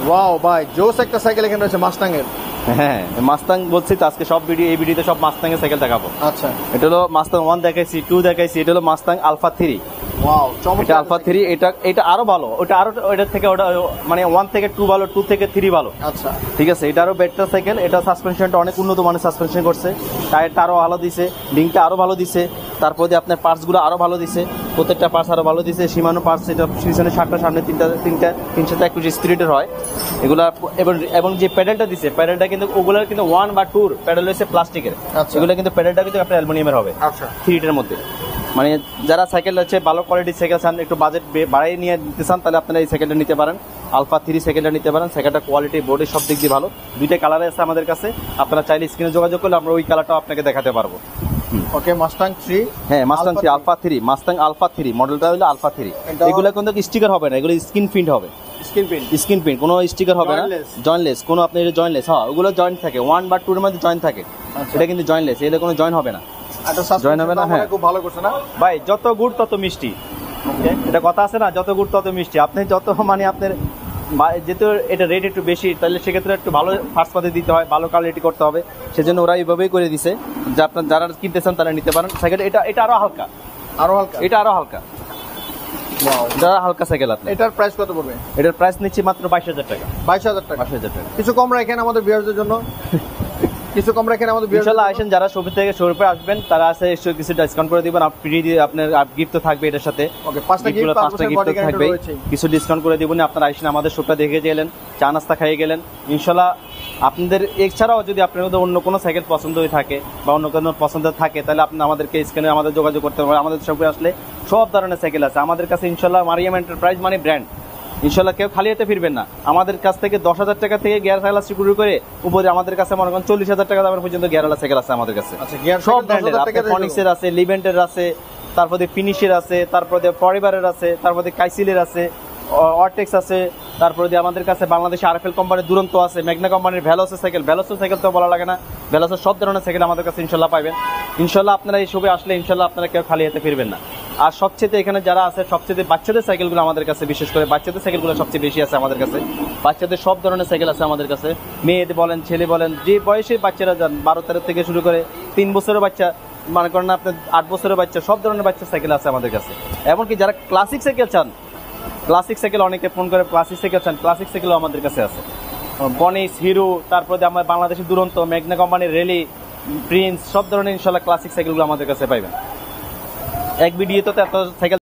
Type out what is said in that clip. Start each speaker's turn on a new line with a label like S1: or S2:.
S1: Wow ভাই, জোস একটা সাইকেল এখানে রয়েছে মাস্টাং এর।
S2: হ্যাঁ, মাস্টাং বলছি তো, আজকে সব এই ভিডিওতে সব মাস্টাং এর সাইকেল দেখাবো।
S1: আচ্ছা,
S2: এটা হলো মাস্টাং 1 দেখাইছি, 2 দেখাইছি, এটা হলো মাস্টাং আলফা 3।
S1: ওয়াও,
S2: এটা
S1: চমৎকার
S2: আলফা 3, এটা আরো ভালো, ওটা আরো ওটার থেকে ওটা মানে 1 থেকে 2 ভালো, 2 থেকে 3 ভালো।
S1: আচ্ছা,
S2: ঠিক আছে, এটা আরো বেটার সাইকেল। এটা সাসপেনশনটা অনেক উন্নত মানের সাসপেনশন করছে, টায়ারটা আরো ভালো দিছে, লিঙ্কটা আরো ভালো দিছে, তারপর দিয়ে আপনার পার্টসগুলো আরো ভালো দিছে, প্রত্যেকটা পার্টস আরো ভালো দিছে। সীমানো পার্টস, এটা পিছনে 7টা, সামনে 3টা 321 স্পিরিটের হয় এগুলা। এবং যে প্যাডেলটা দিছে, প্যাডেলটা কিন্তু ওগুলোর কিন্তু 1 বা 2 প্যাডেল হচ্ছে প্লাস্টিকের, এগুলো কিন্তু প্যাডেলটা কিন্তু আপনার অ্যালুমিনিয়ামের হবে।
S1: আচ্ছা,
S2: 3 মধ্যে। মানে যারা সাইকেল হচ্ছে ভালো কোয়ালিটির সাইকেল চান, একটু বাজেট বাড়াই নিয়ে নিতে চান, তাহলে আপনারা এই সাইকেলটা নিতে পারেন, আলফা 3 সাইকেলটা নিতে পারেন। সাইকেলটা কোয়ালিটি, বডি সব দিক দিয়ে ভালো। 2টা কালার আছে আমাদের কাছে, আপনারা চাইলে স্ক্রিনে যোগাযোগ করলে আমরা ওই কালারটাও আপনাকে দেখাতে পারবো।
S1: ওকে, মাস্টাং 3।
S2: হ্যাঁ, মাস্টাং 3 আলফা 3, মাস্টাং আলফা 3 মডেলটা হলো আলফা 3। এগুলো কিন্তু স্টিকার হবে না, এগুলো স্ক্রিন প্রিন্ট হবে। স্ক্রিন প্রিন্ট, কোনো স্টিকার হবে না, জয়েন্টলেস, কোনো আপনি জয়েন্টলেস। হ্যাঁ, ওগুলো জয়েন্ট থাকে, 1 বা 2 এর মধ্যে জয়েন্ট থাকে। এটা কিন্তু জয়েন্টলেস, এর কোনো জয়েন্ট হবে না, জয়েন্ট হবে না। হ্যাঁ,
S1: খুব ভালো করছে না
S2: ভাই, যত গুড় তত মিষ্টি। এটা কথা আছে না, যত গুড় তত মিষ্টি। আপনি যত মানে আপনার যেহেতু এটা রেট একটু বেশি, তাহলে সেক্ষেত্রে একটু ভালো ফার্স্ট পাতি দিতে হয়, ভালো কোয়ালিটি করতে হবে। সেজন্য ওরা এইভাবেই করে দিছে যে আপনার যারা কিনতে চান তারা নিতে পারেন সাইকেল। এটা আরো হালকা, এটা আরো হালকা, যারা হালকা সাইকেল। আপনি
S1: এটার প্রাইস কত পড়বে?
S2: এটার প্রাইস নিচ্ছি মাত্র 22,000 টাকা।
S1: 22,000 টাকা।
S2: 22,000 টাকা।
S1: কিছু কম রাখেন আমাদের ভিউয়ারদের জন্য, কিছু কম রাখেন আমাদের ভিউয়ারদের
S2: ইনশাআল্লাহ।
S1: জন্য।
S2: আসেন, যারা শোরুম থেকে শোরুমে আসবেন তারা আছে কিছু ডিসকাউন্ট করে দিবেন। ফ্রি দিয়ে আপনার গিফট তো থাকবে এটার সাথে।
S1: ওকে, 5টা গিফট
S2: থাকবে, কিছু ডিসকাউন্ট করে দিবেন। আপনারা আসেন, আমাদের শপটা দেখে গেলেন, চা নাস্তা খাইয়ে গেলেন, ইনশাআল্লাহ আপনাদের এছাড়াও যদি আপনাদের অন্য কোনো সাইকেল পছন্দ হয়ে থাকে বা অন্য কোনো পছন্দ থাকে, তাহলে আপনি আমাদেরকে স্ক্রিনে আমাদের যোগাযোগ করতে পারেন। আমাদের শপে আসলে সব ধরনের সাইকেল আছে আমাদের কাছে ইনশাআল্লাহ। মারিয়াম এন্টারপ্রাইজ মানে ব্র্যান্ড, ইনশাআল্লাহ কেউ খালি হাতে ফিরবেন না। আমাদের কাছ থেকে 10,000 টাকা থেকে গিয়ার সাইকেল শুরু করে উপরে আমাদের কাছে মনে করেন 40,000 টাকা দামের পর্যন্ত গিয়ারওয়ালা সাইকেল আছে আমাদের কাছে। সব ব্র্যান্ডের, ফনিক্সের আছে, লিভেন্টের আছে, তারপরে ফিনিশের আছে, তারপরে ফরএভারের আছে, তারপরে কাইসিলের আছে, অরটেক্স আছে, তারপরে আমাদের কাছে বাংলাদেশে আরএফএল কোম্পানির দুরন্ত আছে, ম্যাগনা কোম্পানির ভ্যালোসের সাইকেল তো বলা লাগে না, ভ্যালোসের সব ধরনের সাইকেল আমাদের কাছে ইনশাআল্লাহ পাবেন। ইনশাআল্লাহ আপনারা এই শপে আসলে ইনশাআল্লাহ আপনারা কেউ খালি হাতে ফিরবেন না। আর সবচেয়ে এখানে যারা আছে, সবচেয়ে বাচ্চাদের সাইকেলগুলো আমাদের কাছে, বিশেষ করে বাচ্চাদের সাইকেলগুলো সবচেয়ে বেশি আছে আমাদের কাছে। বাচ্চাদের সব ধরনের সাইকেল আছে আমাদের কাছে, মেয়েদের বলেন, ছেলে বলেন, যে বয়সে বাচ্চারা যান, 12-13 থেকে শুরু করে 3 বছরের বাচ্চা, মনে করেন আপনার 8 বছরের বাচ্চা, সব ধরনের বাচ্চার সাইকেল আছে আমাদের কাছে। এমনকি যারা ক্লাসিক সাইকেল চান, ক্লাসিক সাইকেল অনেকে ফোন করে ক্লাসিক সাইকেল চান, ক্লাসিক সাইকেলও আমাদের কাছে আছে। বনিস, হিরো, তারপরে আমার বাংলাদেশের দুরন্ত, ম্যাগনা কোম্পানির রেলি, প্রিন্স, সব ধরনের ইনশাআল্লাহ ক্লাসিক সাইকেলগুলো আমাদের কাছে পাইবেন। এক ভিডিওতে এত সাইকেল